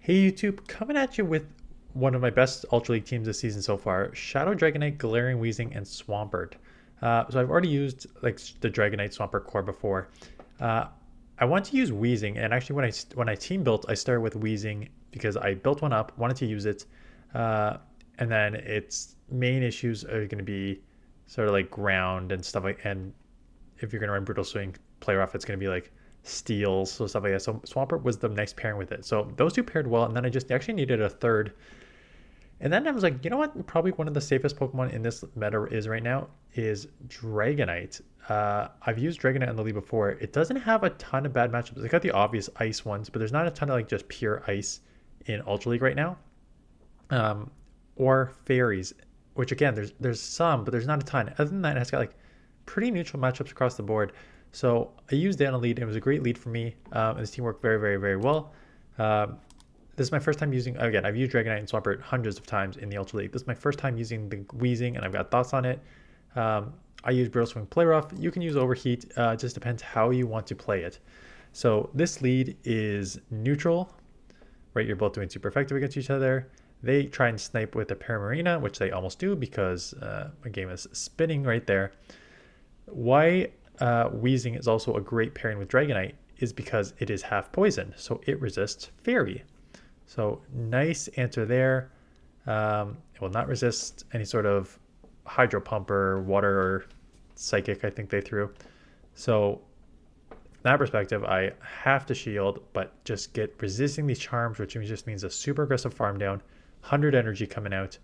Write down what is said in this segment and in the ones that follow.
Hey YouTube, coming at you with one of my best Ultra League teams this season so far, Shadow Dragonite, Galarian Weezing, and Swampert. So I've already used like the Dragonite Swampert core before. Uh, I want to use Weezing, and actually when I team built, I started with Weezing because I built one up, wanted to use it, and then its main issues are going to be sort of like ground and stuff like, and if you're going to run Brutal Swing, play rough, it's going to be like steals, so stuff like that. So Swampert was the nice pairing with it. So those two paired well, and then I just actually needed a third. And then I was like, you know what? Probably one of the safest Pokemon in this meta is right now is Dragonite. I've used Dragonite on the lead before. It doesn't have a ton of bad matchups. It got the obvious ice ones, but there's not a ton of like just pure ice in Ultra League right now. Um, or fairies, which again, there's some, but there's not a ton. Other than that, it has got like pretty neutral matchups across the board. So I used it on a lead. And it was a great lead for me. And this team worked very, very, very well. This is my first time using, again, I've used Dragonite and Swampert hundreds of times in the Ultra League. This is my first time using the Weezing, and I've got thoughts on it. I use Brittle Swing Play Rough. You can use Overheat. It just depends how you want to play it. So this lead is neutral, right? You're both doing super effective against each other. They try and snipe with a Paramarina, which they almost do because my game is spinning right there. Why Weezing is also a great pairing with Dragonite is because it is half poison, so it resists Fairy. So nice answer there. It will not resist any sort of Hydro Pump or Water or Psychic, I think they threw. So from that perspective, I have to shield, but just get resisting these charms, which just means a super aggressive farm down, 100 energy coming out.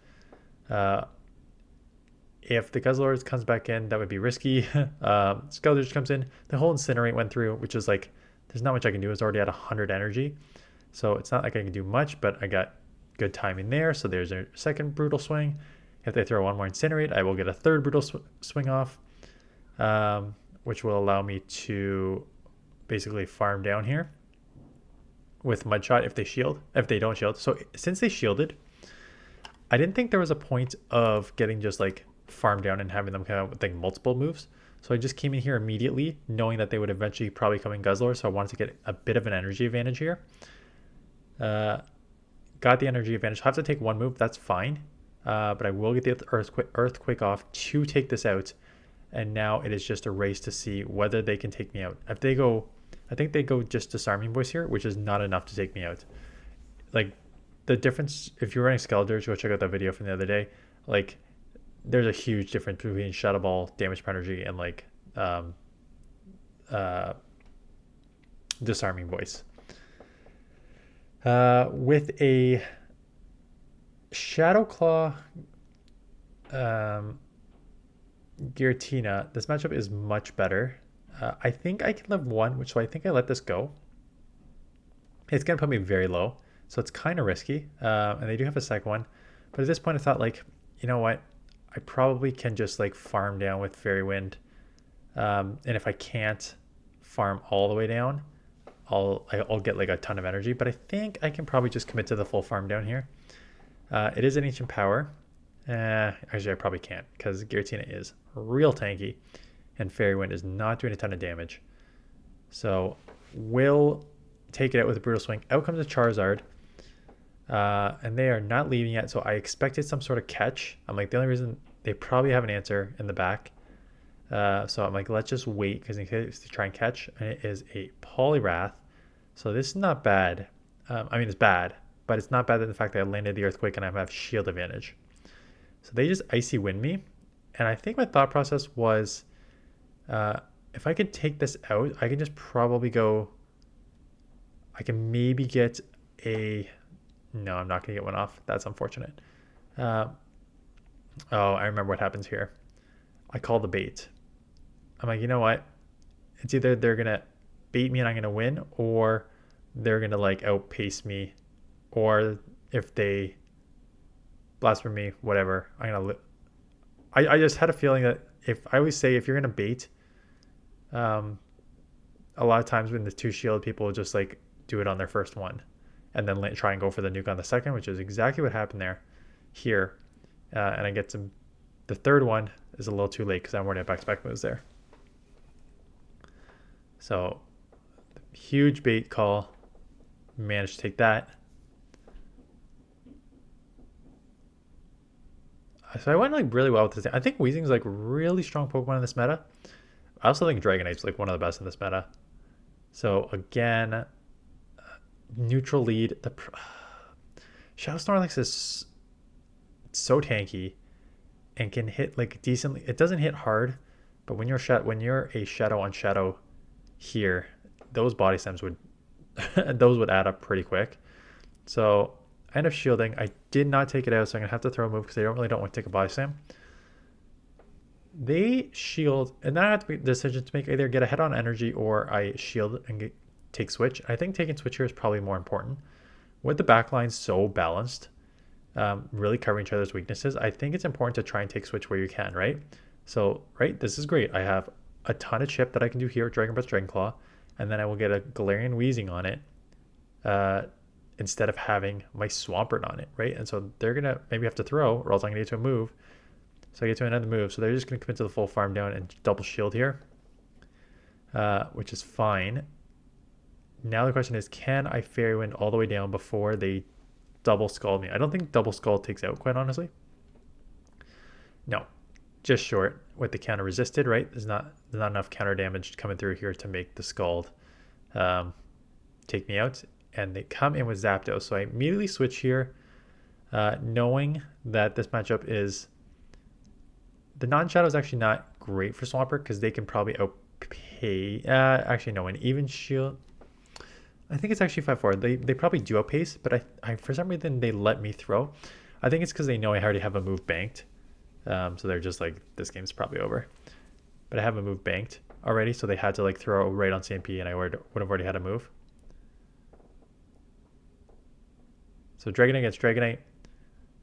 If the Guzzlord comes back in, that would be risky. Skeletor comes in. The whole Incinerate went through, which is like, there's not much I can do. It's already at 100 energy. So it's not like I can do much, but I got good timing there. So there's a second Brutal Swing. If they throw one more Incinerate, I will get a third Brutal Swing off, which will allow me to basically farm down here with Mudshot if they don't shield. So since they shielded, I didn't think there was a point of getting just like farm down and having them kind of like multiple moves. So I just came in here immediately knowing that they would eventually probably come in Guzzlord. So I wanted to get a bit of an energy advantage here. Got the energy advantage. I have to take one move. That's fine. But I will get the earthquake off to take this out. And now it is just a race to see whether they can take me out. If they go, I think they go just Disarming Voice here, which is not enough to take me out. Like the difference, if you're running Skeletor, go check out that video from the other day. Like there's a huge difference between Shadow Ball, Damage per Energy, and like Disarming Voice. With a Shadow Claw Giratina, this matchup is much better. I think I can live one, so I think I let this go. It's going to put me very low, so it's kind of risky. And they do have a second one. But at this point, I thought, like, you know what? I probably can just, like, farm down with Fairy Wind. And if I can't farm all the way down, I'll get, like, a ton of energy. But I think I can probably just commit to the full farm down here. It is an Ancient Power. Actually, I probably can't because Giratina is real tanky and Fairy Wind is not doing a ton of damage. So we'll take it out with a Brutal Swing. Out comes a Charizard. And they are not leaving yet, so I expected some sort of catch. I'm like, the only reason they probably have an answer in the back. So I'm like, let's just wait because in case they try and catch. And it is a Poliwrath. So this is not bad. I mean, it's bad, but it's not bad in the fact that I landed the Earthquake and I have shield advantage. So they just Icy Wind me. And I think my thought process was, if I could take this out, I can just probably go, I can maybe get a, no, I'm not going to get one off. That's unfortunate. Oh, I remember what happens here. I call the bait. I'm like, you know what? It's either they're going to bait me and I'm going to win, or they're going to like outpace me. Or if they blaspheme me, whatever, I'm going to I just had a feeling that I always say if you're going to bait, a lot of times when the two shield, people will just like do it on their first one and then try and go for the nuke on the second, which is exactly what happened there here. And I get some, the third one is a little too late because I'm already at back-to-back moves there. So huge bait call, managed to take that. So I went like really well with this. I think Weezing's like really strong Pokemon in this meta. I also think Dragonite's like one of the best in this meta. So again, neutral lead. The Shadow Snorlax is so tanky and can hit like decently. It doesn't hit hard, but when you're a shadow on shadow here, those body slams would those would add up pretty quick. So I end up shielding. I did not take it out, so I'm gonna have to throw a move because I don't want to take a body slam. They shield, and then I have to make the decision to make, either get a head on energy or I shield and take switch. I think taking switch here is probably more important. With the backline so balanced, really covering each other's weaknesses, I think it's important to try and take switch where you can, right? So, right, this is great. I have a ton of chip that I can do here with Dragon Breath, Dragon Claw, and then I will get a Galarian Weezing on it instead of having my Swampert on it, right? And so they're going to maybe have to throw, or else I'm going to get to a move. So I get to another move. So they're just going to commit to the full farm down and double shield here, which is fine. Now the question is, can I Fairy Wind all the way down before they double Scald me? I don't think double Scald takes out, quite honestly. No, just short with the counter resisted, right? There's not enough counter damage coming through here to make the Scald take me out. And they come in with Zapdos. So I immediately switch here, knowing that this matchup is... The non-shadow is actually not great for Swampert because they can probably outpay... actually, no, an even shield... I think it's actually 5-4. They probably do outpace, but I for some reason they let me throw. I think it's because they know I already have a move banked. So they're just like, this game's probably over. But I have a move banked already, so they had to like throw right on CMP, and I would have already had a move. So Dragonite against Dragonite.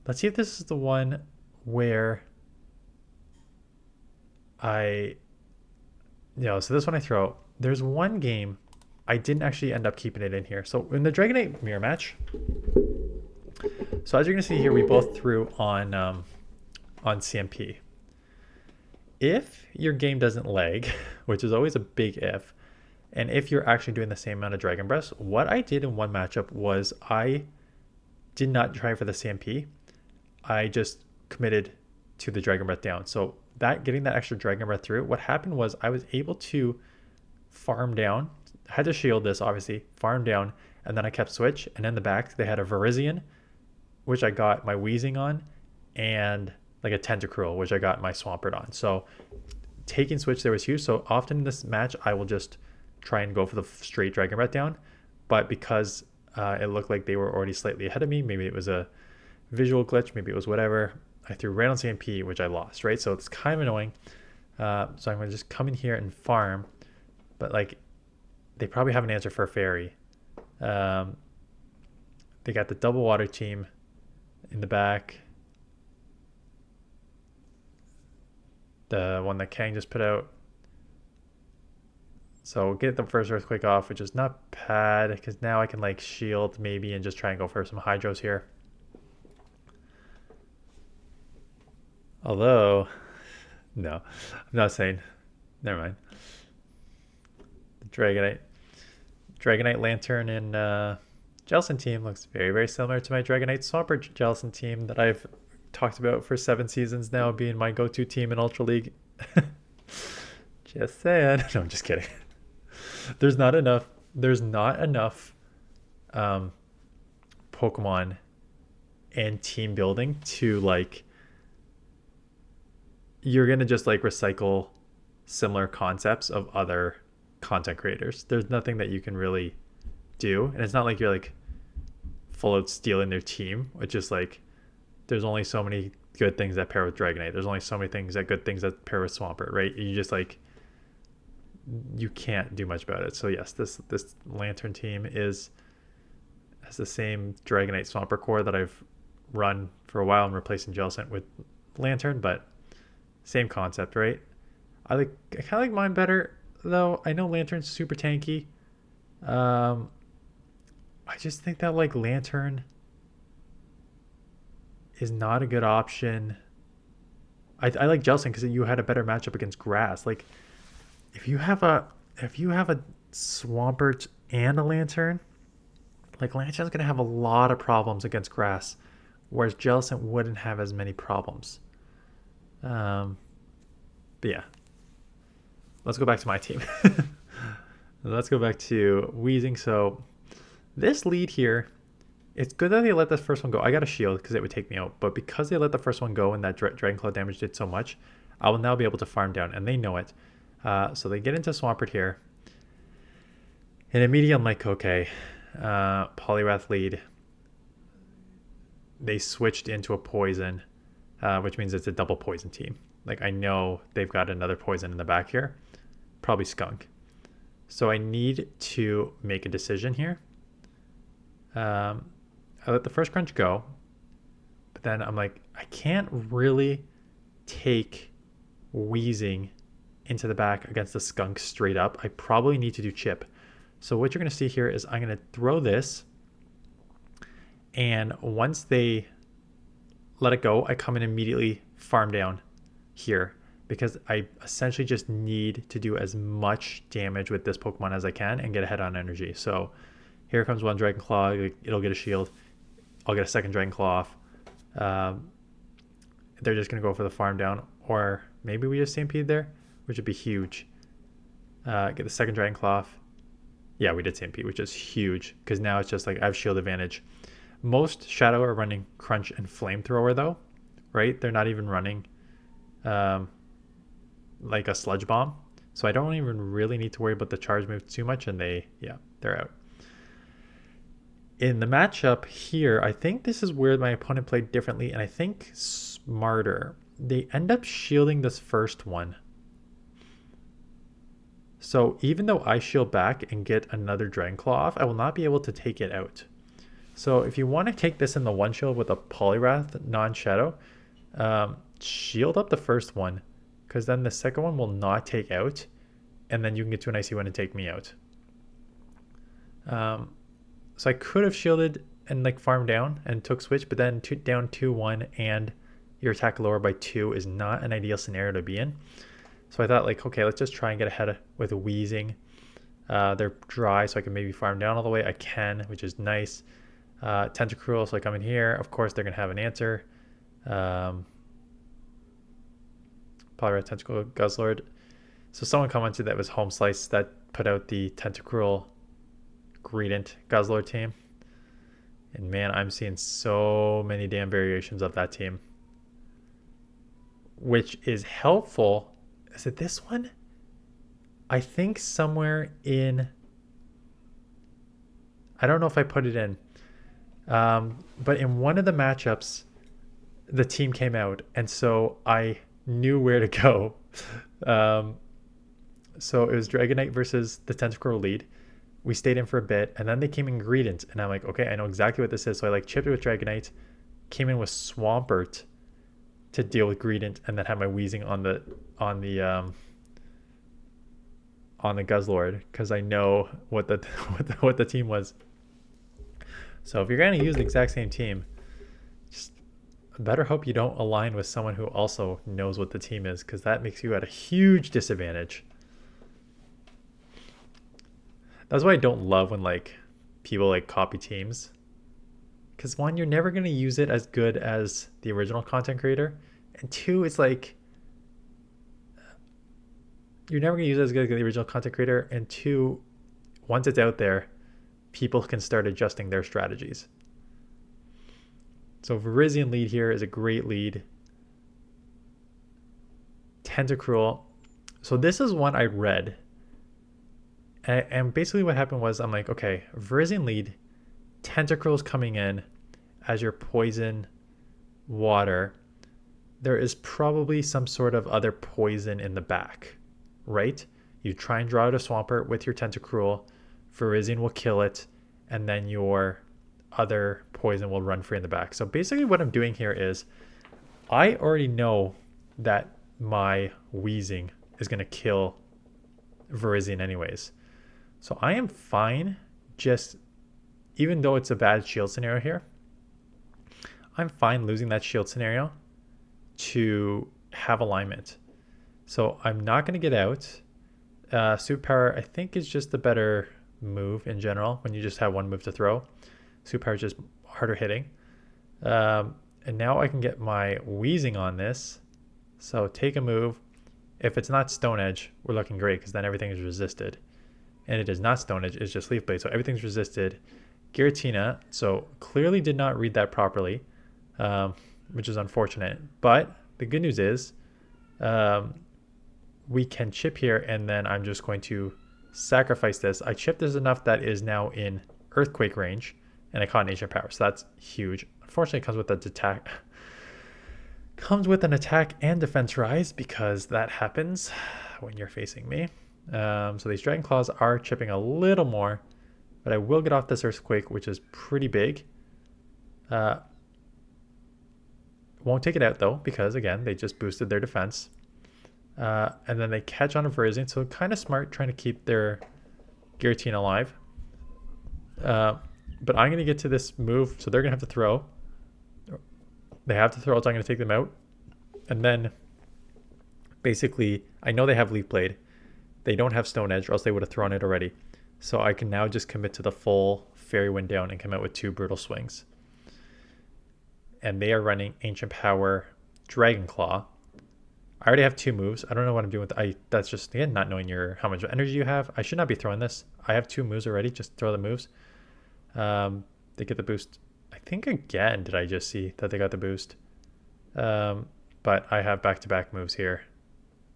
Let's see if this is the one where so this one I throw. There's one game I didn't actually end up keeping it in here. So in the Dragonite mirror match, so as you're gonna see here, we both threw on CMP. If your game doesn't lag, which is always a big if, and if you're actually doing the same amount of Dragon Breaths, what I did in one matchup was I did not try for the CMP. I just committed to the Dragon Breath down. So getting that extra Dragon Breath through, what happened was I was able to farm down. I had to shield this, obviously, farm down, and then I kept switch. And in the back, they had a Virizion, which I got my Weezing on, and like a Tentacruel, which I got my Swampert on. So taking switch there was huge. So often in this match, I will just try and go for the straight Dragon Breath down. But because it looked like they were already slightly ahead of me, maybe it was a visual glitch, maybe it was whatever, I threw right on CMP, which I lost, right? So it's kind of annoying. So I'm going to just come in here and farm. But like, they probably have an answer for a Fairy. They got the double water team in the back. The one that Kang just put out. So get the first Earthquake off, which is not bad, because now I can like shield maybe and just try and go for some Hydros here. Although, no, I'm not saying. Never mind. The Dragonite Lantern and Jellicent team looks very, very similar to my Dragonite Swampert Jellicent team that I've talked about for 7 seasons now, being my go-to team in Ultra League. Just saying. No, I'm just kidding. There's not enough Pokemon and team building to like, you're gonna just like recycle similar concepts of other content creators. There's nothing that you can really do, and it's not like you're like full out stealing their team. It's just like, there's only so many good things that pair with Dragonite. There's only so many good things that pair with Swampert, right? You just like, you can't do much about it. So yes, this Lantern team has the same Dragonite Swampert core that I've run for a while. I'm replacing Jellicent with Lantern, but same concept, right? I kind of like mine better, though. I know Lantern's super tanky. I just think that like Lantern is not a good option. I like Jellicent because you had a better matchup against Grass. Like, if you have a Swampert and a Lantern, like Lantern's gonna have a lot of problems against Grass, whereas Jellicent wouldn't have as many problems. But yeah, let's go back to my team. Let's go back to Weezing. So this lead here, it's good that they let this first one go. I got a shield because it would take me out. But because they let the first one go and that Dragon Claw damage did so much, I will now be able to farm down. And they know it. So they get into Swampert here. And immediately I'm like, okay, Poliwrath Lead. They switched into a poison, which means it's a double poison team. Like, I know they've got another poison in the back here. Probably Skunk. So I need to make a decision here. I let the first crunch go. But then I'm like, I can't really take Weezing into the back against the Skunk straight up. I probably need to do Chip. So what you're going to see here is I'm going to throw this. And once they let it go, I come and immediately farm down here. Because I essentially just need to do as much damage with this Pokemon as I can and get ahead on energy. So here comes one Dragon Claw. It'll get a shield. I'll get a second Dragon Claw off. They're just going to go for the farm down. Or maybe we just Stampede there, which would be huge. Get the second Dragon Claw off. Yeah, we did Stampede, which is huge. Because now it's just like I have shield advantage. Most Shadow are running Crunch and Flamethrower though. Right? They're not even running like a Sludge Bomb. So I don't even really need to worry about the charge move too much. And they're out. In the matchup here, I think this is where my opponent played differently. And I think smarter. They end up shielding this first one. So even though I shield back and get another Dragon Claw off, I will not be able to take it out. So if you want to take this in the one shield with a Poliwrath non-Shadow, shield up the first one. Because then the second one will not take out. And then you can get to an icy one and take me out. So I could have shielded and like farmed down and took switch. But then down 2-1 and your attack lower by 2 is not an ideal scenario to be in. So I thought like, okay, let's just try and get ahead with a Weezing. They're dry, so I can maybe farm down all the way. I can, which is nice. Tentacruel, so I come in here. Of course, they're going to have an answer. Poliwrath, Tentacle, Guzzlord. So someone commented that was Home Slice that put out the Tentacruel, Greedent, Guzzlord team. And man, I'm seeing so many damn variations of that team. Which is helpful. Is it this one? I think somewhere in... I don't know if I put it in. But in one of the matchups, the team came out. And so I knew where to go. So it was Dragonite versus the Tentacruel Lead. We stayed in for a bit. And then they came in Greedent. And I'm like, okay, I know exactly what this is. So I like chipped it with Dragonite. Came in with Swampert to deal with Greedent, and then have my Weezing on the Guzzlord, because I know what the team was. So if you're going to use the exact same team, just better hope you don't align with someone who also knows what the team is, because that makes you at a huge disadvantage. That's why I don't love when like people like copy teams. Because one, you're never going to use it as good as the original content creator. And two, it's like, you're never going to use it as good as the original content creator. And two, once it's out there, people can start adjusting their strategies. So Virizion Lead here is a great lead. Tentacruel. So this is one I read. And basically what happened was I'm like, okay, Virizion Lead, Tentacruel's coming in as your poison water. There is probably some sort of other poison in the back, right? You try and draw out a Swampert with your Tentacruel. Virizion will kill it, and then your other poison will run free in the back. So basically what I'm doing here is I already know that my Weezing is going to kill Virizion anyways. So I am fine, just even though it's a bad shield scenario here, I'm fine losing that shield scenario to have alignment. So I'm not going to get out. Superpower, I think, is just a better move in general when you just have one move to throw. Superpower is just harder hitting. And now I can get my Weezing on this. So take a move. If it's not Stone Edge, we're looking great because then everything is resisted. And it is not Stone Edge, it's just Leaf Blade. So everything's resisted. Giratina, so clearly did not read that properly, which is unfortunate. But the good news is we can chip here, and then I'm just going to sacrifice this. I chipped this enough that is now in Earthquake range, and I caught an Ancient Power. So that's huge. Unfortunately, it comes with an attack. Comes with an attack and defense rise because that happens when you're facing me. So these Dragon Claws are chipping a little more, but I will get off this Earthquake, which is pretty big. Won't take it out though, because again, they just boosted their defense. And then they catch on a Verizon, so kind of smart trying to keep their Giratina alive. But I'm going to get to this move, so they're going to have to throw. They have to throw, so I'm going to take them out. And then, basically, I know they have Leaf Blade. They don't have Stone Edge, or else they would have thrown it already. So I can now just commit to the full Fairy Wind down and come out with 2 Brutal Swings. And they are running Ancient Power, Dragon Claw. I already have 2 moves. I don't know what I'm doing with that's just, again, not knowing how much energy you have. I should not be throwing this. I have 2 moves already. Just throw the moves. They get the boost. I think again, did I just see that they got the boost? But I have back-to-back moves here.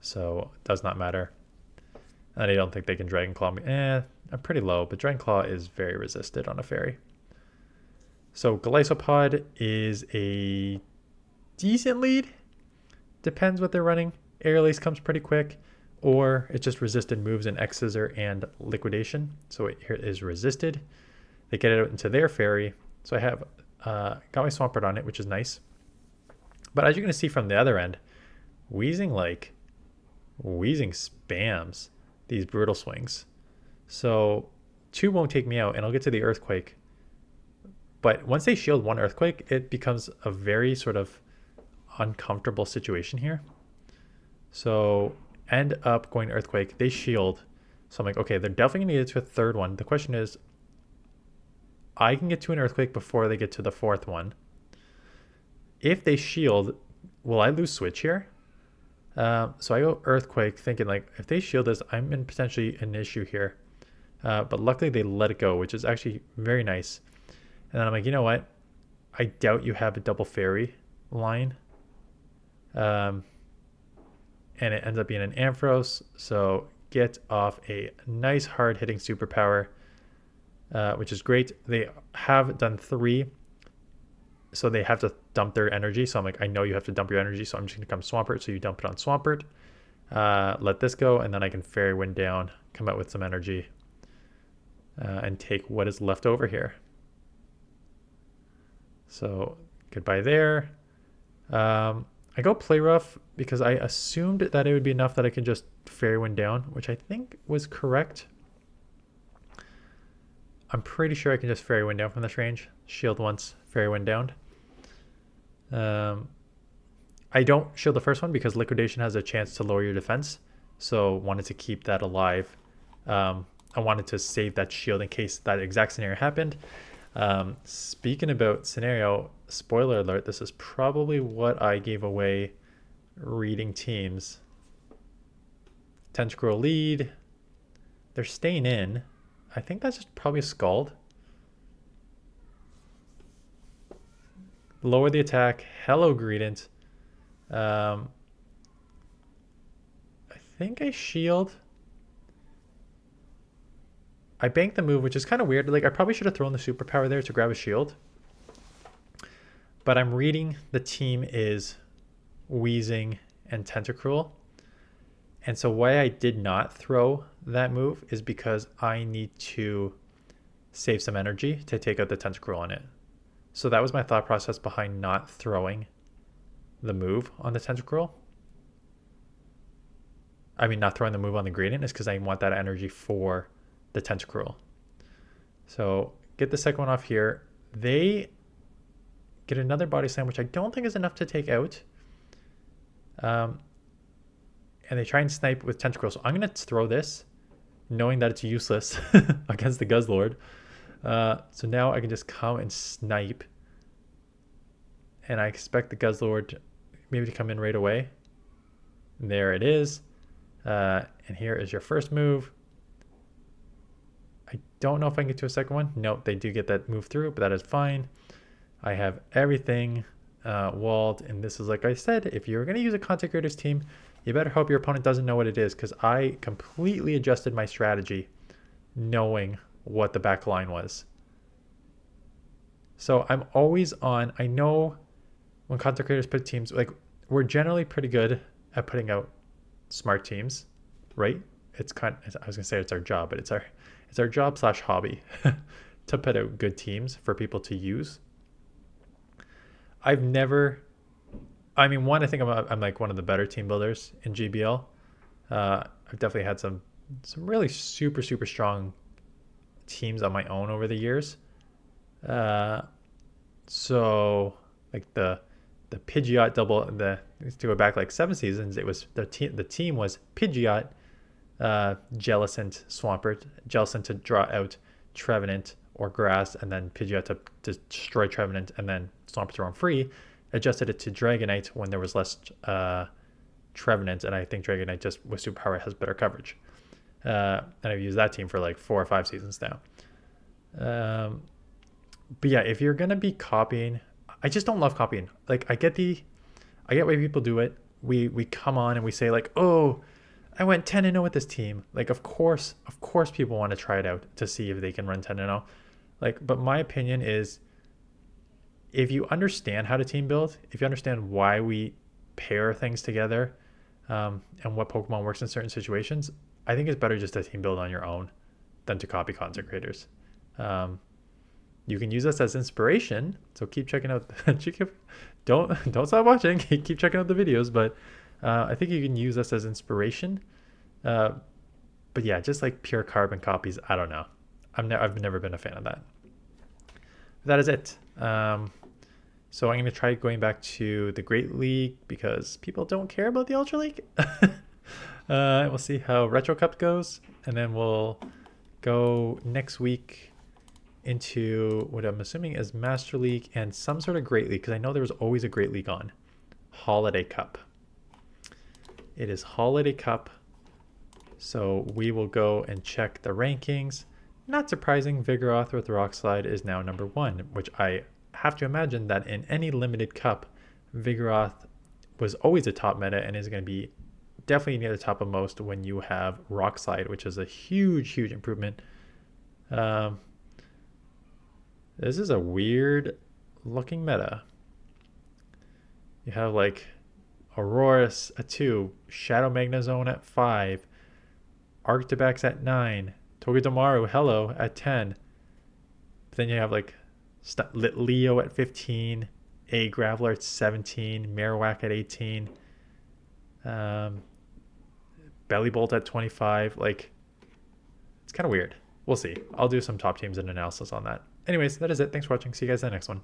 So it does not matter. And I don't think they can Dragon Claw me. I'm pretty low, but Dragon Claw is very resisted on a fairy. So Golisopod is a decent lead. Depends what they're running. Air Release comes pretty quick, or it's just resisted moves in X-Scissor and Liquidation. So here it is resisted. They get it out into their fairy. So I have got my Swampert on it, which is nice. But as you're going to see from the other end, Weezing spams these Brutal Swings. So 2 won't take me out, and I'll get to the Earthquake. But once they shield 1 Earthquake, it becomes a very sort of uncomfortable situation here. So end up going Earthquake. They shield. So I'm like, okay, they're definitely going to get to a 3rd one. The question is, I can get to an Earthquake before they get to the 4th one. If they shield, will I lose switch here? So I go Earthquake thinking like, if they shield this, I'm in potentially an issue here. But luckily they let it go, which is actually very nice. And then I'm like, you know what? I doubt you have a double fairy line. And it ends up being an Ampharos. So get off a nice hard hitting superpower, which is great. They have done 3. So they have to dump their energy. So I'm like, I know you have to dump your energy. So I'm just going to come Swampert. So you dump it on Swampert. Let this go. And then I can Fairy Wind down, come out with some energy, and take what is left over here. So goodbye there. I go Poliwrath because I assumed that it would be enough that I can just Fairy Wind down, which I think was correct. I'm pretty sure I can just Fairy Wind down from this range. Shield once, Fairy Wind down. I don't shield the first one because Liquidation has a chance to lower your defense. So wanted to keep that alive. I wanted to save that shield in case that exact scenario happened. Speaking about scenario, spoiler alert, this is probably what I gave away reading teams. Guzzlord Lead. They're staying in. I think that's just probably a Scald. Lower the attack. Hello, Greedent. I think I shield. I banked the move, which is kind of weird. Like, I probably should have thrown the superpower there to grab a shield. But I'm reading the team is Weezing and Tentacruel. And so why I did not throw that move is because I need to save some energy to take out the Tentacruel on it. So that was my thought process behind not throwing the move on the Tentacruel. I mean, not throwing the move on the Gradient is because I want that energy for the Tentacruel. So get the second one off here. They get another Body Slam, which I don't think is enough to take out. And they try and snipe with Tentacruel. So I'm going to throw this, knowing that it's useless against the Guzzlord. So now I can just come and snipe. And I expect the Guzzlord maybe to come in right away. There it is. And here is your first move. I don't know if I can get to a second one. Nope, they do get that move through, but that is fine. I have everything walled, and this is, like I said, if you're going to use a Content Creators team, you better hope your opponent doesn't know what it is, because I completely adjusted my strategy knowing what the back line was. So I'm always on. I know when Content Creators put teams, like, we're generally pretty good at putting out smart teams, right? It's kind of, I was gonna say it's our job, but it's our job / hobby to put out good teams for people to use. I've never, I mean, one, I think I'm like one of the better team builders in GBL. I've definitely had some really super strong teams on my own over the years. So like the Pidgeot double, to go back like 7 seasons, it was the team was Pidgeot, Jellicent, Swampert, Jellicent to draw out Trevenant or Grass, and then Pidgeot to destroy Trevenant, and then Swampert to run free. Adjusted it to Dragonite when there was less Trevenant, and I think Dragonite just with Superpower has better coverage. And I've used that team for like 4 or 5 seasons now. But yeah, if you're gonna be copying, I just don't love copying. Like I get why people do it. We come on and we say like, oh, I went 10-0 with this team. Like of course people want to try it out to see if they can run 10-0. Like, but my opinion is, if you understand how to team build, if you understand why we pair things together, and what Pokemon works in certain situations, I think it's better just to team build on your own than to copy Content Creators. You can use us as inspiration, so keep checking out. Don't stop watching. Keep checking out the videos, but I think you can use us as inspiration. But yeah, just like pure carbon copies, I don't know. I've never been a fan of that. That is it. So I'm going to try going back to the Great League because people don't care about the Ultra League. We'll see how Retro Cup goes, and then we'll go next week into what I'm assuming is Master League and some sort of Great League, because I know there was always a Great League on. Holiday Cup. It is Holiday Cup, so we will go and check the rankings. Not surprising, Vigoroth with Rock Slide is now number 1, which I have to imagine that in any limited cup, Vigoroth was always a top meta and is going to be definitely near the top of most when you have Rock Slide, which is a huge improvement. This is a weird looking meta. You have like Aurorus at 2, Shadow Magnezone at 5, Arctibax at 9, Togedemaru, hello, at 10. But then you have like Leo at 15, A Graveler at 17, Marowak at 18, Bellybolt at 25. Like, it's kind of weird. We'll see. I'll do some top teams and analysis on that. Anyways, that is it. Thanks for watching. See you guys in the next one.